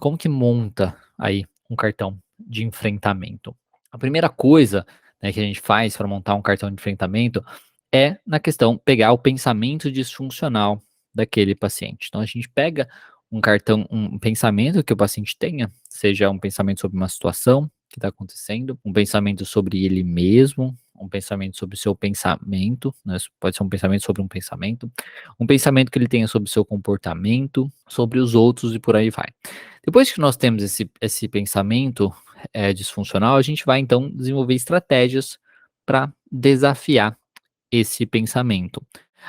Como que monta aí um cartão de enfrentamento? A primeira coisa, né, que a gente faz para montar um cartão de enfrentamento é na questão pegar o pensamento disfuncional daquele paciente. Então a gente pega um pensamento que o paciente tenha, seja um pensamento sobre uma situação que está acontecendo, um pensamento sobre ele mesmo, um pensamento sobre o seu pensamento, né, pode ser um pensamento sobre um pensamento que ele tenha sobre o seu comportamento, sobre os outros e por aí vai. Depois que nós temos esse pensamento disfuncional, a gente vai então desenvolver estratégias para desafiar esse pensamento.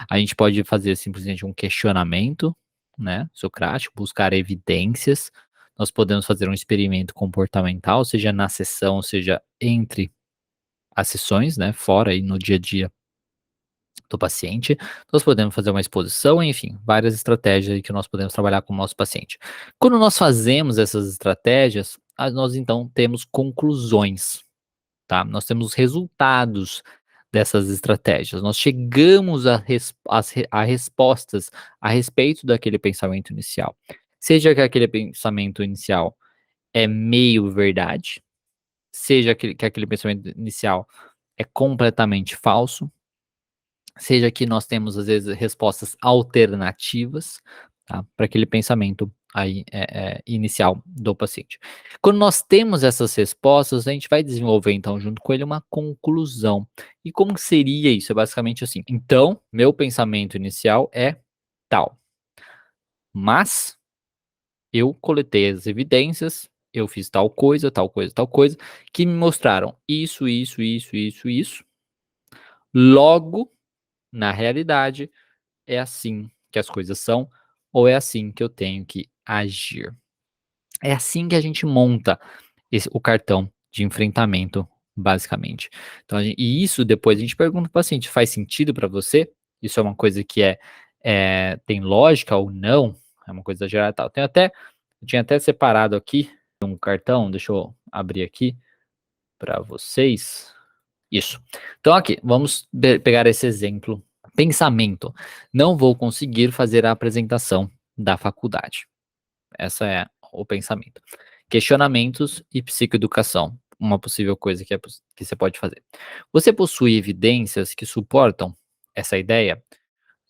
A gente pode fazer simplesmente um questionamento, né, socrático, buscar evidências. Nós podemos fazer um experimento comportamental, seja na sessão, seja entre as sessões, né, fora e no dia a dia do paciente. Nós podemos fazer uma exposição, enfim, várias estratégias aí que nós podemos trabalhar com o nosso paciente. Quando nós fazemos essas estratégias, nós então temos conclusões, tá? Nós temos resultados dessas estratégias. Nós chegamos a respostas a respeito daquele pensamento inicial. Seja que aquele pensamento inicial é meio verdade, seja que aquele pensamento inicial é completamente falso, seja que nós temos, às vezes, respostas alternativas, tá, para aquele pensamento aí, inicial do paciente. Quando nós temos essas respostas, a gente vai desenvolver, então, junto com ele, uma conclusão. E como que seria isso? É basicamente assim: então, meu pensamento inicial é tal, mas eu coletei as evidências, eu fiz tal coisa, tal coisa, tal coisa, que me mostraram isso, isso, isso, isso, isso. Logo, na realidade, é assim que as coisas são, ou é assim que eu tenho que agir? É assim que a gente monta o cartão de enfrentamento, basicamente. Então, e isso depois a gente pergunta para o paciente: faz sentido para você? Isso é uma coisa que tem lógica ou não? É uma coisa geral e tal. Eu tinha até separado aqui um cartão, deixa eu abrir aqui para vocês. Isso. Então, aqui, vamos pegar esse exemplo. Pensamento: não vou conseguir fazer a apresentação da faculdade. Essa é o pensamento. Questionamentos e psicoeducação. Uma possível coisa que você pode fazer. Você possui evidências que suportam essa ideia?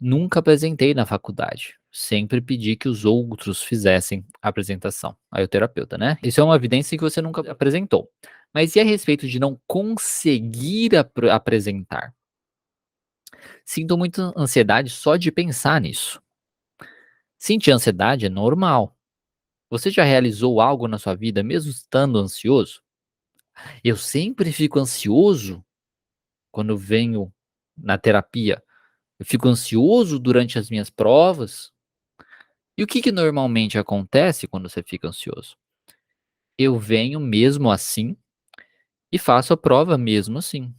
Nunca apresentei na faculdade. Sempre pedi que os outros fizessem a apresentação. Aí o terapeuta, né? Isso é uma evidência que você nunca apresentou. Mas e a respeito de não conseguir apresentar? Sinto muita ansiedade só de pensar nisso. Sentir ansiedade é normal. Você já realizou algo na sua vida mesmo estando ansioso? Eu sempre fico ansioso quando eu venho na terapia. Eu fico ansioso durante as minhas provas. E o que que normalmente acontece quando você fica ansioso? Eu venho mesmo assim e faço a prova mesmo assim.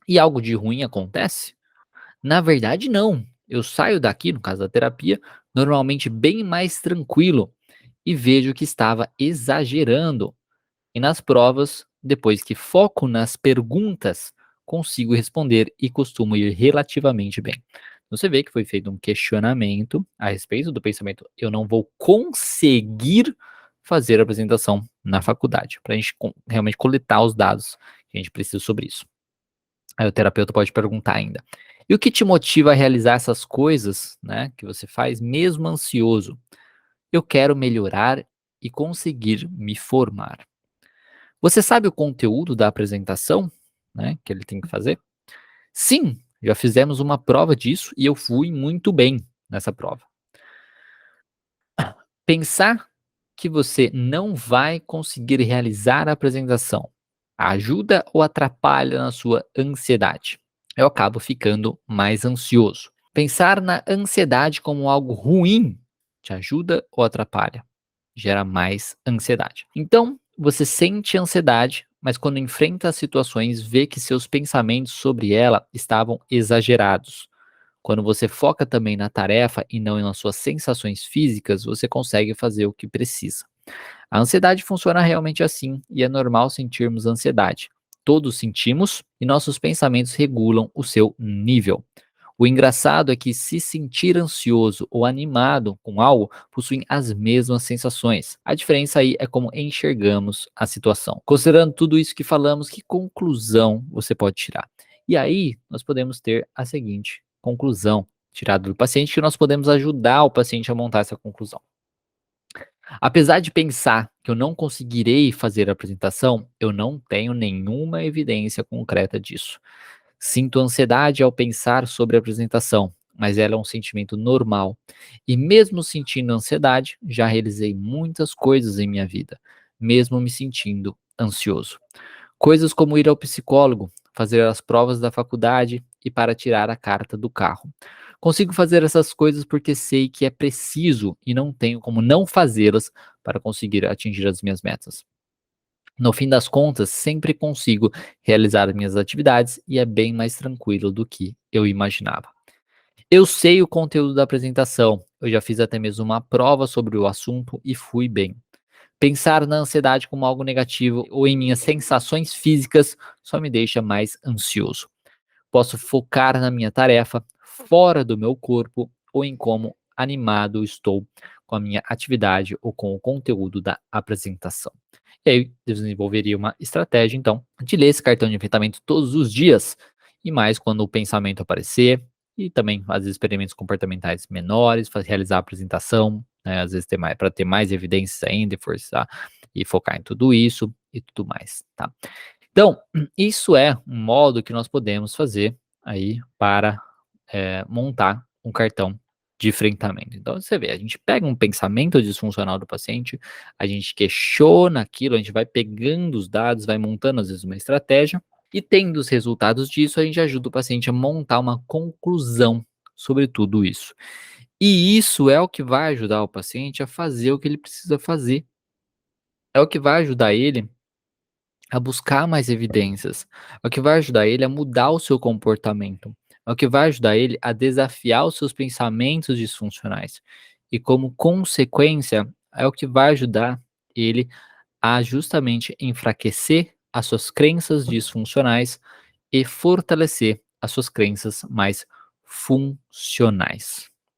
E algo de ruim acontece? Na verdade, não. Eu saio daqui, no caso da terapia, normalmente bem mais tranquilo e vejo que estava exagerando. E nas provas, depois que foco nas perguntas, consigo responder e costumo ir relativamente bem. Você vê que foi feito um questionamento a respeito do pensamento: eu não vou conseguir fazer a apresentação na faculdade, para a gente realmente coletar os dados que a gente precisa sobre isso. Aí o terapeuta pode perguntar ainda: e o que te motiva a realizar essas coisas, né, que você faz mesmo ansioso? Eu quero melhorar e conseguir me formar. Você sabe o conteúdo da apresentação, né, que ele tem que fazer? Sim, já fizemos uma prova disso e eu fui muito bem nessa prova. Pensar que você não vai conseguir realizar a apresentação ajuda ou atrapalha na sua ansiedade? Eu acabo ficando mais ansioso. Pensar na ansiedade como algo ruim te ajuda ou atrapalha? Gera mais ansiedade. Então, você sente ansiedade, mas quando enfrenta as situações, vê que seus pensamentos sobre ela estavam exagerados. Quando você foca também na tarefa e não nas suas sensações físicas, você consegue fazer o que precisa. A ansiedade funciona realmente assim e é normal sentirmos ansiedade. Todos sentimos e nossos pensamentos regulam o seu nível. O engraçado é que se sentir ansioso ou animado com algo possuem as mesmas sensações. A diferença aí é como enxergamos a situação. Considerando tudo isso que falamos, que conclusão você pode tirar? E aí, nós podemos ter a seguinte conclusão tirada do paciente, que nós podemos ajudar o paciente a montar essa conclusão. Apesar de pensar que eu não conseguirei fazer a apresentação, eu não tenho nenhuma evidência concreta disso. Sinto ansiedade ao pensar sobre a apresentação, mas ela é um sentimento normal. E mesmo sentindo ansiedade, já realizei muitas coisas em minha vida, mesmo me sentindo ansioso. Coisas como ir ao psicólogo, fazer as provas da faculdade e para tirar a carta do carro. Consigo fazer essas coisas porque sei que é preciso e não tenho como não fazê-las para conseguir atingir as minhas metas. No fim das contas, sempre consigo realizar as minhas atividades e é bem mais tranquilo do que eu imaginava. Eu sei o conteúdo da apresentação, eu já fiz até mesmo uma prova sobre o assunto e fui bem. Pensar na ansiedade como algo negativo ou em minhas sensações físicas só me deixa mais ansioso. Posso focar na minha tarefa, fora do meu corpo ou em como animado estou com a minha atividade ou com o conteúdo da apresentação. E aí, desenvolveria uma estratégia, então, de ler esse cartão de enfrentamento todos os dias, e mais quando o pensamento aparecer, e também, às vezes, experimentos comportamentais menores, realizar a apresentação, né, às vezes, para ter mais evidências ainda e forçar e focar em tudo isso e tudo mais, tá? Então, isso é um modo que nós podemos fazer aí para montar um cartão de enfrentamento. Então, você vê, a gente pega um pensamento disfuncional do paciente, a gente questiona aquilo, a gente vai pegando os dados, vai montando às vezes uma estratégia, e tendo os resultados disso, a gente ajuda o paciente a montar uma conclusão sobre tudo isso. E isso é o que vai ajudar o paciente a fazer o que ele precisa fazer. É o que vai ajudar ele a buscar mais evidências, é o que vai ajudar ele a mudar o seu comportamento, é o que vai ajudar ele a desafiar os seus pensamentos disfuncionais. E como consequência, é o que vai ajudar ele a justamente enfraquecer as suas crenças disfuncionais e fortalecer as suas crenças mais funcionais.